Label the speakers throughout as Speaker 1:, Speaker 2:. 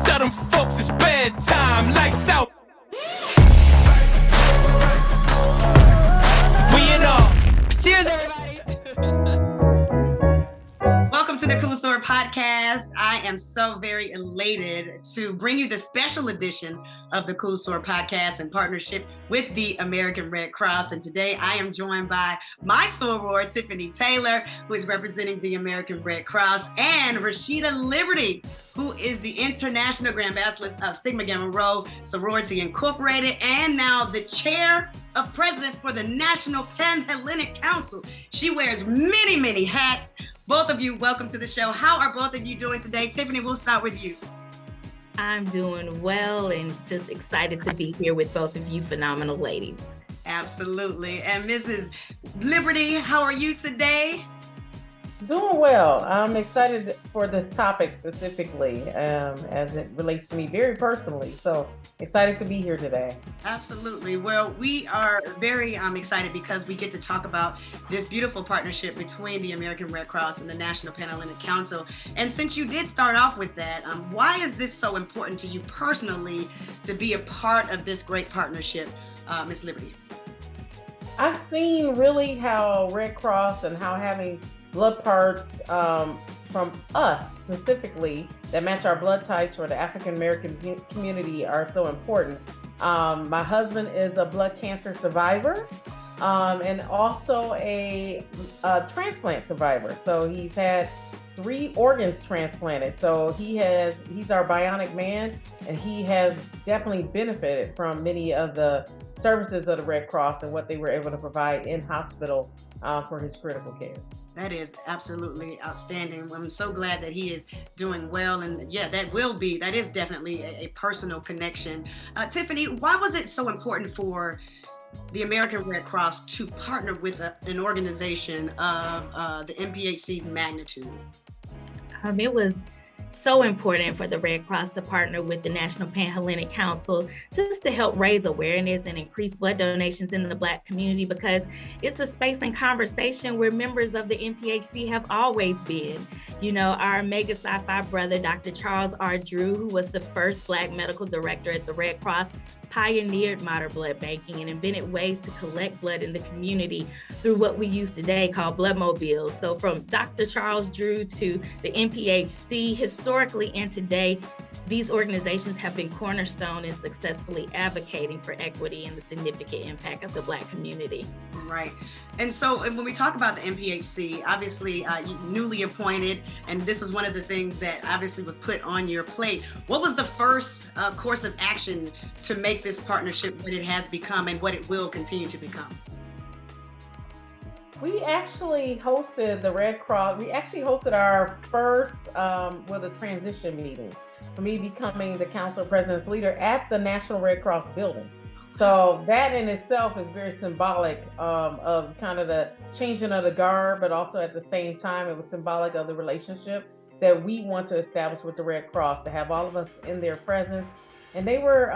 Speaker 1: Tell them folks it's bedtime, lights out. We in all.
Speaker 2: Cheers, everybody. Welcome to the COOL SOROR podcast. I am so very elated to bring you the special edition of the COOL SOROR podcast in partnership with the American Red Cross. And today I am joined by my soror, Tiffany Taylor, who is representing the American Red Cross, and Rasheeda Liberty, who is the International Grand Ambassador of Sigma Gamma Rho Sorority Incorporated, and now the chair of presidents for the National PanHellenic Council. She wears many, many hats. Both of you, welcome to the show. How are both of you doing today? Tiffany, we'll start with you.
Speaker 3: I'm doing well and just excited to be here with both of you phenomenal ladies.
Speaker 2: Absolutely. And Mrs. Liberty, how are you today?
Speaker 4: Doing well. I'm excited for this topic specifically as it relates to me very personally. So excited to be here today.
Speaker 2: Absolutely. Well, we are very excited because we get to talk about this beautiful partnership between the American Red Cross and the National PanHellenic Council. And since you did start off with that, why is this so important to you personally to be a part of this great partnership, Ms. Liberty?
Speaker 4: I've seen really how Red Cross and how having blood parts from us specifically that match our blood types for the African American community are so important. My husband is a blood cancer survivor and also a transplant survivor. So he's had 3 organs transplanted. So he's our bionic man, and he has definitely benefited from many of the services of the Red Cross and what they were able to provide in hospital for his critical care.
Speaker 2: That is absolutely outstanding. I'm so glad that he is doing well. And yeah, that is definitely a personal connection. Tiffany, why was it so important for the American Red Cross to partner with an organization of the NPHC's magnitude?
Speaker 3: It was so important for the Red Cross to partner with the National PanHellenic Council just to help raise awareness and increase blood donations in the Black community, because it's a space and conversation where members of the NPHC have always been. You know, our mega sci-fi brother, Dr. Charles R. Drew, who was the first Black medical director at the Red Cross, pioneered modern blood banking and invented ways to collect blood in the community through what we use today called blood mobiles. So from Dr. Charles Drew to the NPHC, historically and today, these organizations have been cornerstone in successfully advocating for equity and the significant impact of the Black community.
Speaker 2: Right. And so when we talk about the NPHC, obviously newly appointed, and this is one of the things that obviously was put on your plate. What was the first course of action to make this partnership what it has become and what it will continue to become?
Speaker 4: We actually hosted the Red Cross. We actually hosted our first a transition meeting for me becoming the Council of Presidents leader at the National Red Cross building. So that in itself is very symbolic of kind of the changing of the guard, but also at the same time, it was symbolic of the relationship that we want to establish with the Red Cross, to have all of us in their presence. And they were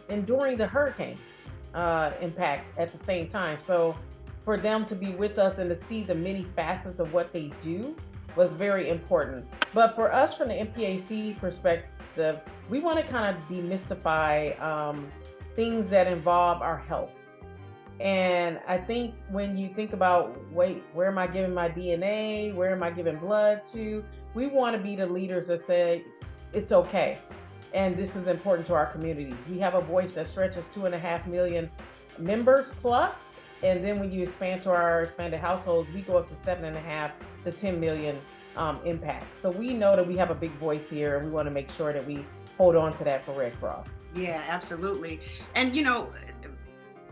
Speaker 4: enduring the hurricane impact at the same time. So for them to be with us and to see the many facets of what they do was very important. But for us from the NPHC perspective, we want to kind of demystify things that involve our health. And I think when you think about, wait, where am I giving my DNA? Where am I giving blood to? We want to be the leaders that say, it's okay. And this is important to our communities. We have a voice that stretches 2.5 million members plus. And then when you expand to our expanded households, we go up to 7.5 to 10 million impact. So we know that we have a big voice here, and we want to make sure that we hold on to that for Red Cross.
Speaker 2: Yeah, absolutely. And,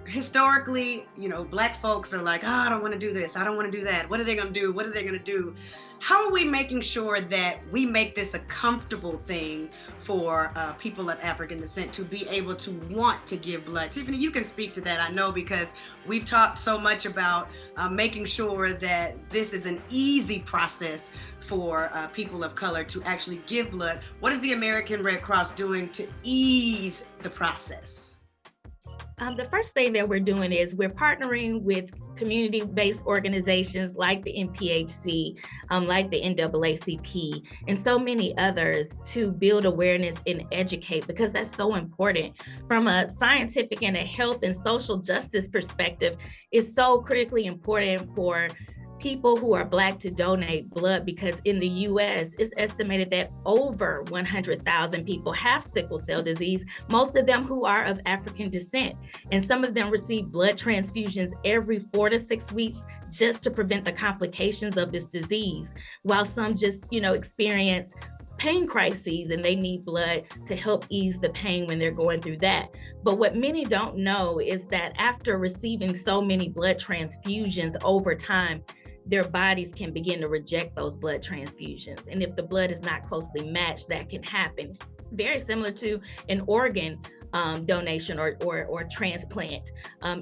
Speaker 2: historically, Black folks are like, I don't want to do this. I don't want to do that. What are they going to do? What are they going to do? How are we making sure that we make this a comfortable thing for people of African descent to be able to want to give blood? Tiffany, you can speak to that, I know, because we've talked so much about making sure that this is an easy process for people of color to actually give blood. What is the American Red Cross doing to ease the process?
Speaker 3: The first thing that we're doing is we're partnering with community-based organizations like the NPHC, like the NAACP, and so many others to build awareness and educate, because that's so important. From a scientific and a health and social justice perspective, it's so critically important for people who are Black to donate blood, because in the US, it's estimated that over 100,000 people have sickle cell disease, most of them who are of African descent. And some of them receive blood transfusions every 4 to 6 weeks just to prevent the complications of this disease, while some just, experience pain crises and they need blood to help ease the pain when they're going through that. But what many don't know is that after receiving so many blood transfusions over time, their bodies can begin to reject those blood transfusions. And if the blood is not closely matched, that can happen. It's very similar to an organ donation or transplant,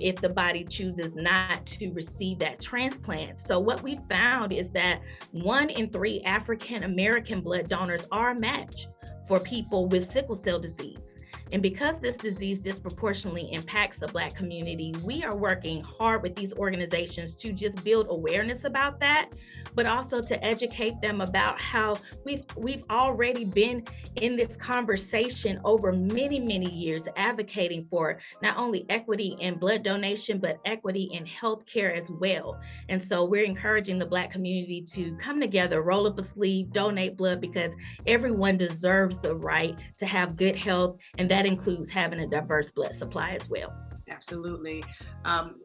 Speaker 3: if the body chooses not to receive that transplant. So what we found is that 1 in 3 African American blood donors are a match for people with sickle cell disease. And because this disease disproportionately impacts the Black community, we are working hard with these organizations to just build awareness about that, but also to educate them about how we've already been in this conversation over many, many years, advocating for not only equity in blood donation, but equity in healthcare as well. And so we're encouraging the Black community to come together, roll up a sleeve, donate blood, because everyone deserves the right to have good health, and that includes having a diverse blood supply as well.
Speaker 2: Absolutely.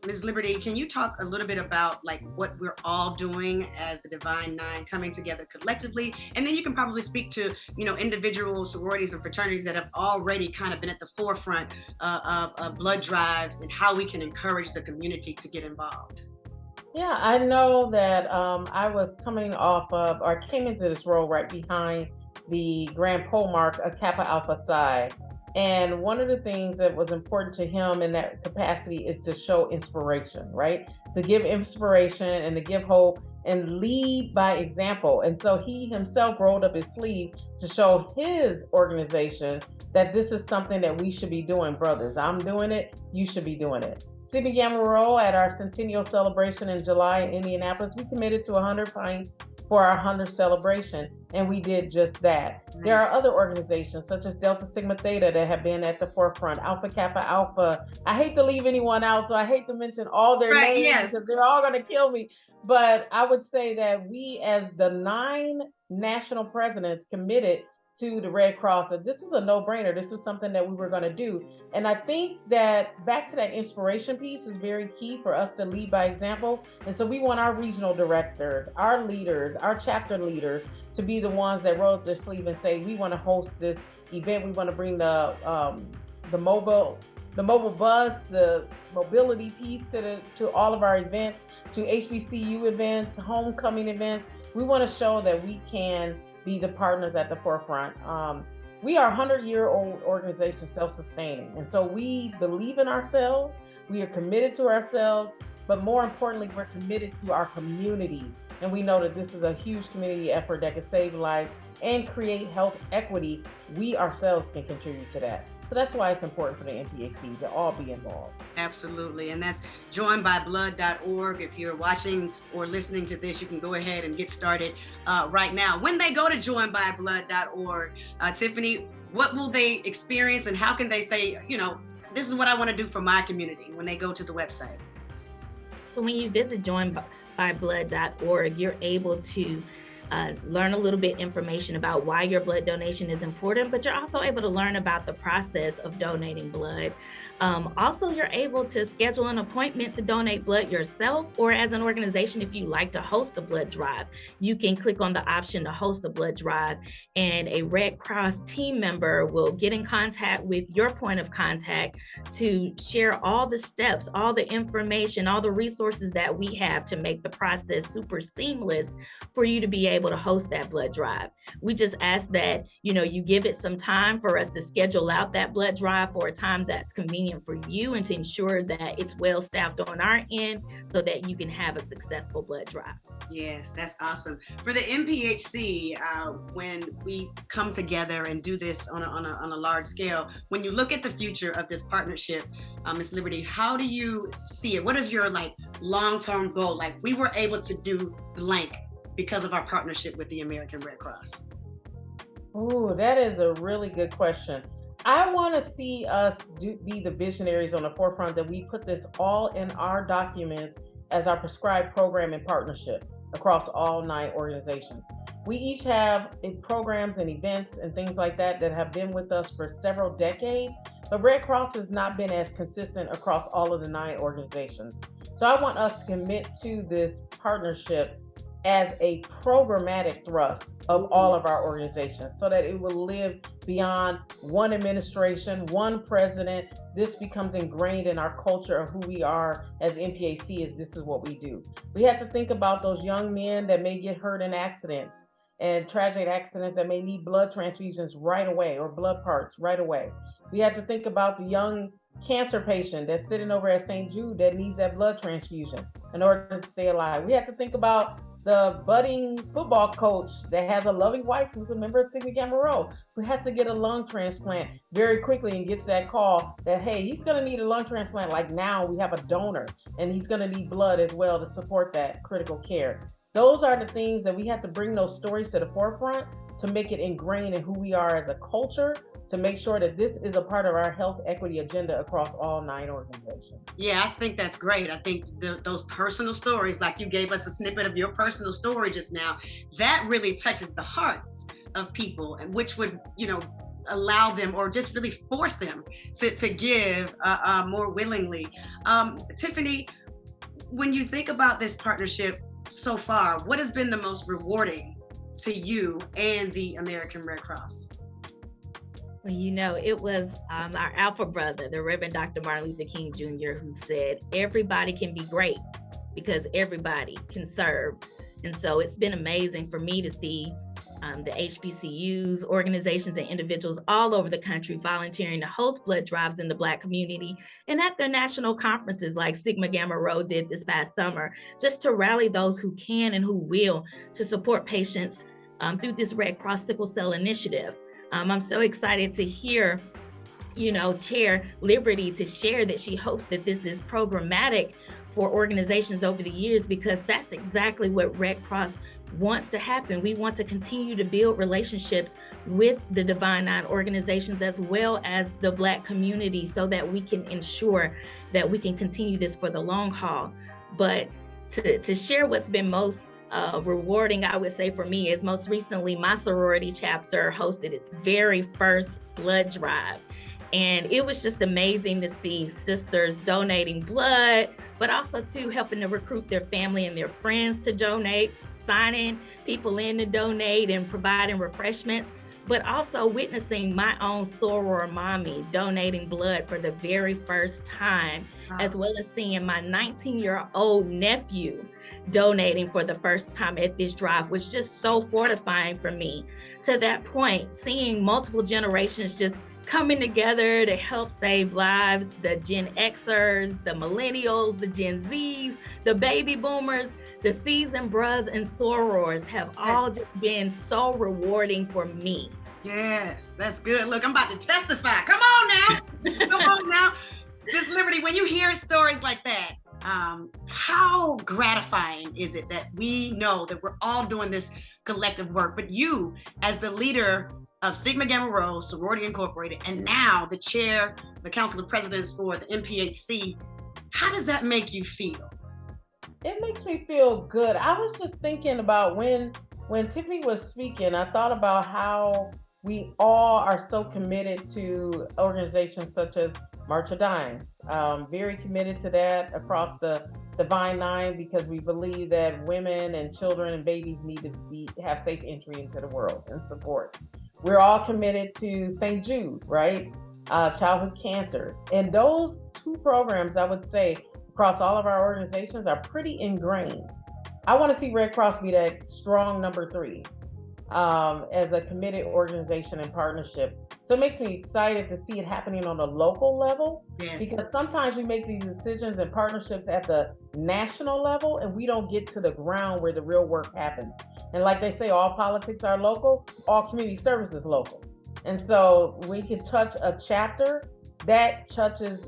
Speaker 2: Ms. Liberty, can you talk a little bit about what we're all doing as the Divine Nine, coming together collectively? And then you can probably speak to, individual sororities and fraternities that have already kind of been at the forefront of blood drives, and how we can encourage the community to get involved.
Speaker 4: Yeah, I know that I was coming off of, or came into this role right behind the Grand Pole Mark of Kappa Alpha Psi. And one of the things that was important to him in that capacity is to show inspiration, right? To give inspiration and to give hope and lead by example. And so he himself rolled up his sleeve to show his organization that this is something that we should be doing, brothers. I'm doing it, you should be doing it. Sigma Gamma Rho, at our centennial celebration in July in Indianapolis, we committed to 100 pints for our 100th celebration, and we did just that. Nice. There are other organizations such as Delta Sigma Theta that have been at the forefront, Alpha Kappa Alpha. I hate to leave anyone out, so I hate to mention all their names, yes, because they're all gonna kill me. But I would say that we, as the 9 national presidents, committed to the Red Cross, that this was a no-brainer. This was something that we were going to do. And I think that back to that inspiration piece is very key for us to lead by example. And so we want our regional directors, our leaders, our chapter leaders to be the ones that roll up their sleeve and say, we want to host this event. We want to bring the mobile bus, the mobility piece to all of our events, to HBCU events, homecoming events. We want to show that we can be the partners at the forefront. We are a 100-year-old organization, self-sustaining. And so we believe in ourselves, we are committed to ourselves, but more importantly, we're committed to our communities. And we know that this is a huge community effort that can save lives and create health equity. We ourselves can contribute to that. So that's why it's important for the NPHC to all be involved.
Speaker 2: Absolutely. And that's joinbyblood.org. If you're watching or listening to this, you can go ahead and get started right now. When they go to joinbyblood.org, Tiffany, what will they experience, and how can they say, this is what I want to do for my community when they go to the website?
Speaker 3: So when you visit joinbyblood.org, you're able to learn a little bit information about why your blood donation is important, but you're also able to learn about the process of donating blood. Also, you're able to schedule an appointment to donate blood yourself, or as an organization, if you like to host a blood drive, you can click on the option to host a blood drive, and a Red Cross team member will get in contact with your point of contact to share all the steps, all the information, all the resources that we have to make the process super seamless for you to be able able to host that blood drive. We just ask that, you give it some time for us to schedule out that blood drive for a time that's convenient for you, and to ensure that it's well staffed on our end so that you can have a successful blood drive.
Speaker 2: Yes, that's awesome. For the NPHC, when we come together and do this on a large scale, when you look at the future of this partnership, Ms. Liberty, how do you see it? What is your long-term goal? We were able to do blank because of our partnership with the American Red Cross.
Speaker 4: Ooh, that is a really good question. I want to see us be the visionaries on the forefront, that we put this all in our documents as our prescribed program and partnership across all 9 organizations. We each have programs and events and things like that have been with us for several decades, but Red Cross has not been as consistent across all of the 9 organizations. So I want us to commit to this partnership as a programmatic thrust of all of our organizations, so that it will live beyond one administration, one president. This becomes ingrained in our culture of who we are as NPHC, this is what we do. We have to think about those young men that may get hurt in accidents and tragic accidents that may need blood transfusions right away, or blood parts right away. We have to think about the young cancer patient that's sitting over at St. Jude that needs that blood transfusion in order to stay alive. We have to think about the budding football coach that has a loving wife who's a member of Sigma Gamma Rho, who has to get a lung transplant very quickly and gets that call that, hey, he's going to need a lung transplant. Now we have a donor, and he's going to need blood as well to support that critical care. Those are the things that we have to bring those stories to the forefront to make it ingrained in who we are as a culture, to make sure that this is a part of our health equity agenda across all 9 organizations.
Speaker 2: Yeah, I think that's great. I think those personal stories, like you gave us a snippet of your personal story just now, that really touches the hearts of people, and which would, allow them, or just really force them to give more willingly. Tiffany, when you think about this partnership so far, what has been the most rewarding to you and the American Red Cross?
Speaker 3: It was our alpha brother, the Reverend Dr. Martin Luther King Jr., who said, everybody can be great because everybody can serve. And so it's been amazing for me to see the HBCUs, organizations, and individuals all over the country volunteering to host blood drives in the Black community, and at their national conferences like Sigma Gamma Rho did this past summer, just to rally those who can and who will to support patients through this Red Cross Sickle Cell Initiative. I'm so excited to hear, Chair Liberty to share that she hopes that this is programmatic for organizations over the years, because that's exactly what Red Cross wants to happen. We want to continue to build relationships with the Divine 9 organizations as well as the Black community, so that we can ensure that we can continue this for the long haul. But to share what's been most rewarding, I would say for me, is most recently my sorority chapter hosted its very first blood drive. And it was just amazing to see sisters donating blood, but also too helping to recruit their family and their friends to donate, signing people in to donate and providing refreshments, but also witnessing my own soror mommy donating blood for the very first time, as well as seeing my 19-year-old nephew donating for the first time at this drive was just so fortifying for me. To that point, seeing multiple generations just coming together to help save lives, the Gen Xers, the millennials, the Gen Zs, the baby boomers, the seasoned bros and sorors have all just been so rewarding for me.
Speaker 2: Yes, that's good. Look, I'm about to testify. Come on now. Come on now. Miss Liberty, when you hear stories like that, how gratifying is it that we know that we're all doing this collective work, but you, as the leader of Sigma Gamma Rho, Sorority Incorporated, and now the chair, the Council of Presidents for the NPHC, how does that make you feel?
Speaker 4: It makes me feel good. I was just thinking about when Tiffany was speaking, I thought about how we all are so committed to organizations such as March of Dimes. Very committed to that across the Divine 9, because we believe that women and children and babies need to have safe entry into the world and support. We're all committed to St. Jude, right? Childhood cancers. And those 2 programs, I would say, across all of our organizations are pretty ingrained. I want to see Red Cross be that strong number 3 as a committed organization and partnership. So it makes me excited to see it happening on a local level.
Speaker 2: Yes.
Speaker 4: Because sometimes we make these decisions and partnerships at the national level and we don't get to the ground where the real work happens. And like they say, all politics are local, all community service is local. And so we can touch a chapter that touches,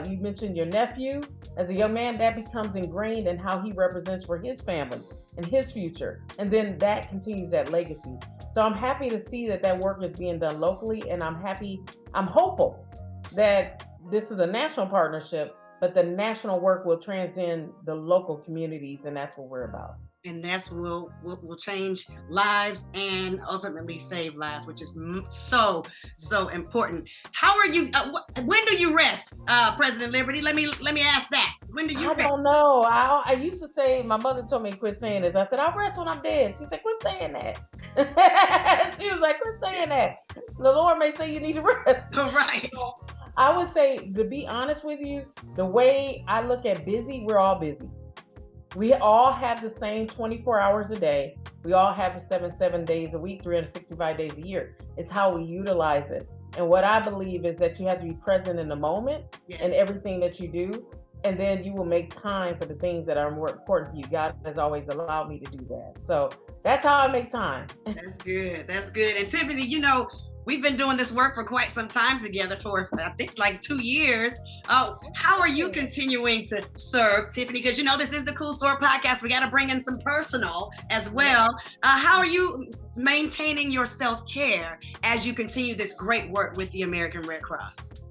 Speaker 4: you mentioned your nephew. As a young man, that becomes ingrained in how he represents for his family and his future. And then that continues that legacy. So I'm happy to see that work is being done locally. And I'm hopeful that this is a national partnership, but the national work will transcend the local communities. And that's what we're about.
Speaker 2: And that's will change lives and ultimately save lives, which is so important. How are you? When do you rest, President Liberty? Let me ask that. When do you rest?
Speaker 4: I don't know. I used to say, my mother told me to quit saying this. I said, I'll rest when I'm dead. She said, quit saying that. She was like, quit saying that. The Lord may say you need to rest.
Speaker 2: Right.
Speaker 4: So I would say, to be honest with you, the way I look at busy, we're all busy. We all have the same 24 hours a day. We all have the 7 days a week, 365 days a year. It's how we utilize it. And what I believe is that you have to be present in the moment in everything that you do. And then you will make time for the things that are more important for you. God has always allowed me to do that. So that's how I make time.
Speaker 2: That's good. That's good. And Tiffany, we've been doing this work for quite some time together for, I think, like 2 years. How are you continuing to serve, Tiffany? Because, this is the Cool Soror podcast. We got to bring in some personal as well. How are you maintaining your self-care as you continue this great work with the American Red Cross?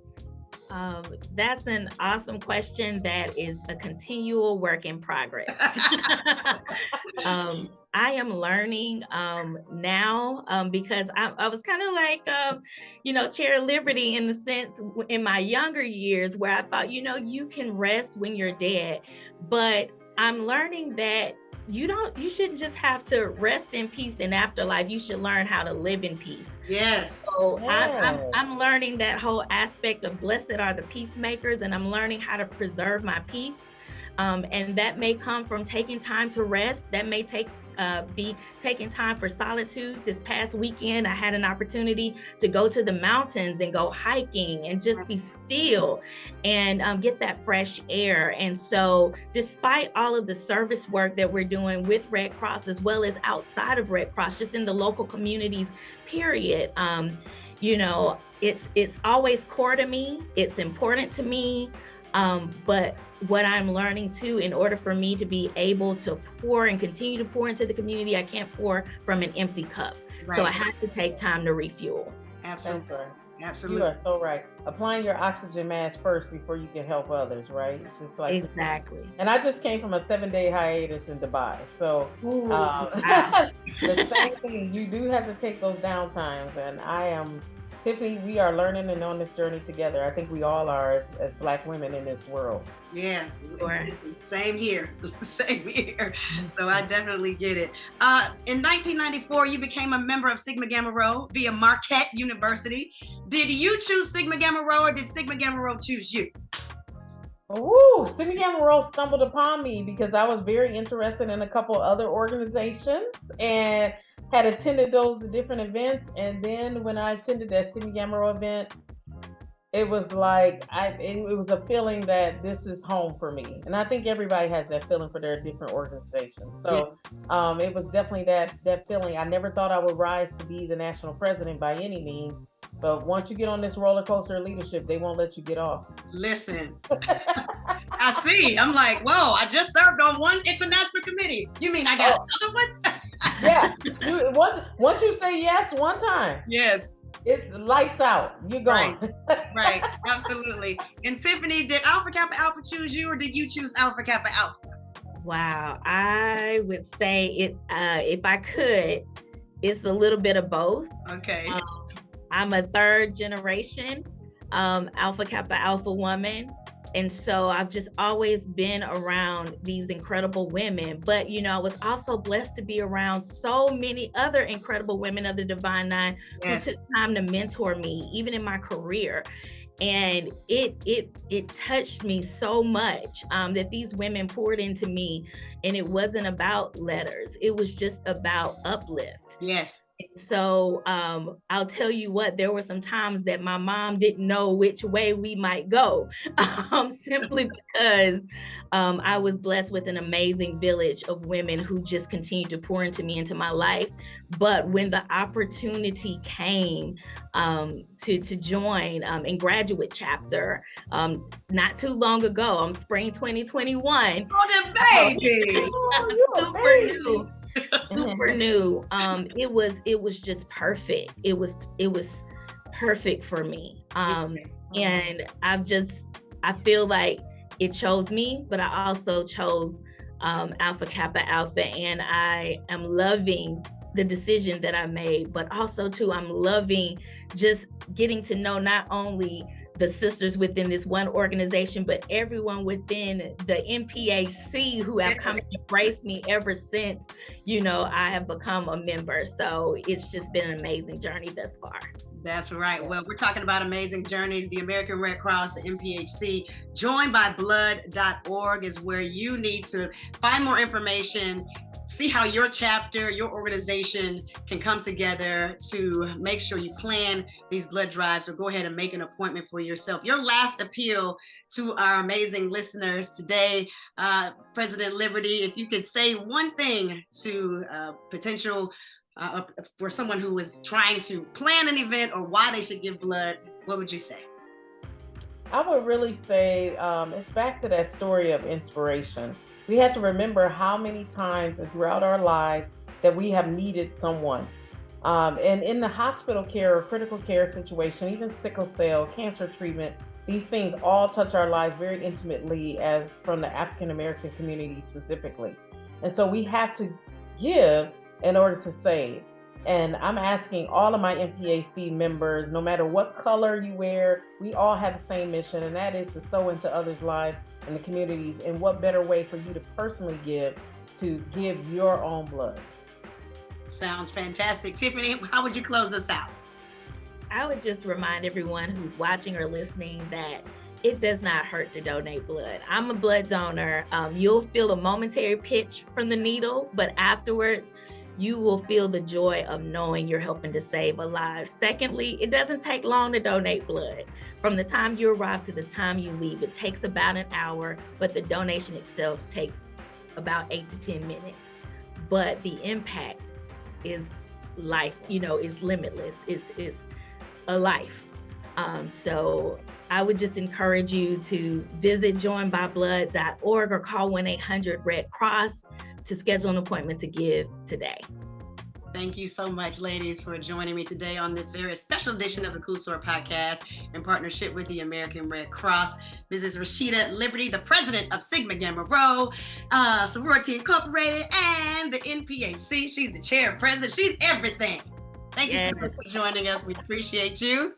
Speaker 3: That's an awesome question that is a continual work in progress. I am learning now because I was kind of like, Chair Liberty in the sense in my younger years where I thought, you can rest when you're dead. But I'm learning that you shouldn't just have to rest in peace in afterlife. You should learn how to live in peace.
Speaker 2: Yes.
Speaker 3: So I'm learning that whole aspect of blessed are the peacemakers, and I'm learning how to preserve my peace. And that may come from taking time to rest. That may be taking time for solitude. This past weekend, I had an opportunity to go to the mountains and go hiking and just be still and get that fresh air. And so despite all of the service work that we're doing with Red Cross, as well as outside of Red Cross, just in the local communities, period, it's always core to me. It's important to me. But what I'm learning too, in order for me to be able to pour and continue to pour into the community, I can't pour from an empty cup. Right. So I have to take time to refuel.
Speaker 2: Absolutely.
Speaker 4: That's right.
Speaker 2: Absolutely.
Speaker 4: You are so right. Applying your oxygen mask first before you can help others, right? It's just like
Speaker 3: exactly.
Speaker 4: And I just came from a 7-day hiatus in Dubai. So the same thing, you do have to take those downtimes. And Tiffany, we are learning and on this journey together. I think we all are as Black women in this world.
Speaker 2: Yeah, same here. Same here. So I definitely get it. In 1994, you became a member of Sigma Gamma Rho via Marquette University. Did you choose Sigma Gamma Rho or did Sigma Gamma Rho choose you?
Speaker 4: Ooh, Sigma Gamma Rho stumbled upon me because I was very interested in a couple other organizations and had attended those different events. And then when I attended that Sigma Gamma Rho event, it was like, it was a feeling that this is home for me. And I think everybody has that feeling for their different organizations. So it was definitely that feeling. I never thought I would rise to be the national president by any means. But once you get on this roller coaster of leadership, they won't let you get off.
Speaker 2: Listen, I see. I'm like, whoa, I just served on one international committee. You mean I got another one?
Speaker 4: Yeah. Once you say yes one time.
Speaker 2: Yes.
Speaker 4: It's lights out. You're gone.
Speaker 2: Right. Absolutely. And Tiffany, did Alpha Kappa Alpha choose you or did you choose Alpha Kappa Alpha?
Speaker 3: Wow. I would say it, if I could, it's a little bit of both.
Speaker 2: Okay.
Speaker 3: I'm a 3rd generation Alpha Kappa Alpha woman. And so I've just always been around these incredible women. But, I was also blessed to be around so many other incredible women of the Divine Nine who took time to mentor me, even in my career. And it touched me so much that these women poured into me, and it wasn't about letters. It was just about uplift.
Speaker 2: Yes.
Speaker 3: So I'll tell you what, there were some times that my mom didn't know which way we might go, simply because I was blessed with an amazing village of women who just continued to pour into me, into my life. But when the opportunity came to join in graduate chapter, not too long ago, spring 2021.
Speaker 2: Oh, the baby!
Speaker 3: Super new. Super new. It was just perfect. It was perfect for me. And I feel like it chose me, but I also chose Alpha Kappa Alpha, and I am loving the decision that I made, but also too, I'm loving just getting to know not only the sisters within this one organization, but everyone within the NPHC who have come to embrace me ever since, I have become a member. So it's just been an amazing journey thus far.
Speaker 2: That's right. Well, we're talking about amazing journeys. The American Red Cross, the NPHC, joinbyblood.org is where you need to find more information, see how your chapter, your organization can come together to make sure you plan these blood drives, or go ahead and make an appointment for yourself. Your last appeal to our amazing listeners today, President Liberty, if you could say one thing to potential for someone who is trying to plan an event or why they should give blood, what would you say?
Speaker 4: I would really say it's back to that story of inspiration. We have to remember how many times throughout our lives that we have needed someone. And in the hospital care or critical care situation, even sickle cell, cancer treatment, these things all touch our lives very intimately, as from the African American community specifically. And so we have to give in order to save. And I'm asking all of my NPHC members, no matter what color you wear, we all have the same mission, and that is to sow into others' lives and the communities. And what better way for you to personally give, to give your own blood?
Speaker 2: Sounds fantastic. Tiffany, how would you close us out?
Speaker 3: I would just remind everyone who's watching or listening that it does not hurt to donate blood. I'm a blood donor. You'll feel a momentary pinch from the needle, but afterwards, you will feel the joy of knowing you're helping to save a life. Secondly, it doesn't take long to donate blood. From the time you arrive to the time you leave, it takes about an hour, but the donation itself takes about 8 to 10 minutes. But the impact is life, is limitless. It's a life. So I would just encourage you to visit joinbyblood.org or call 1-800-RED-CROSS to schedule an appointment to give today.
Speaker 2: Thank you so much, ladies, for joining me today on this very special edition of the COOL SOROR podcast in partnership with the American Red Cross. Mrs. Rasheeda Liberty, the president of Sigma Gamma Rho, Sorority Incorporated, and the NPHC. She's the chair president. She's everything. Thank you so much for joining us. We appreciate you.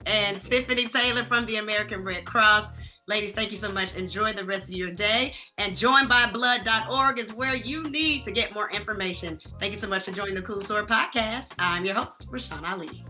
Speaker 2: And Tiffany Taylor from the American Red Cross. Ladies, thank you so much. Enjoy the rest of your day. And joinbyblood.org is where you need to get more information. Thank you so much for joining the COOL SOROR podcast. I'm your host, Rashan Ali.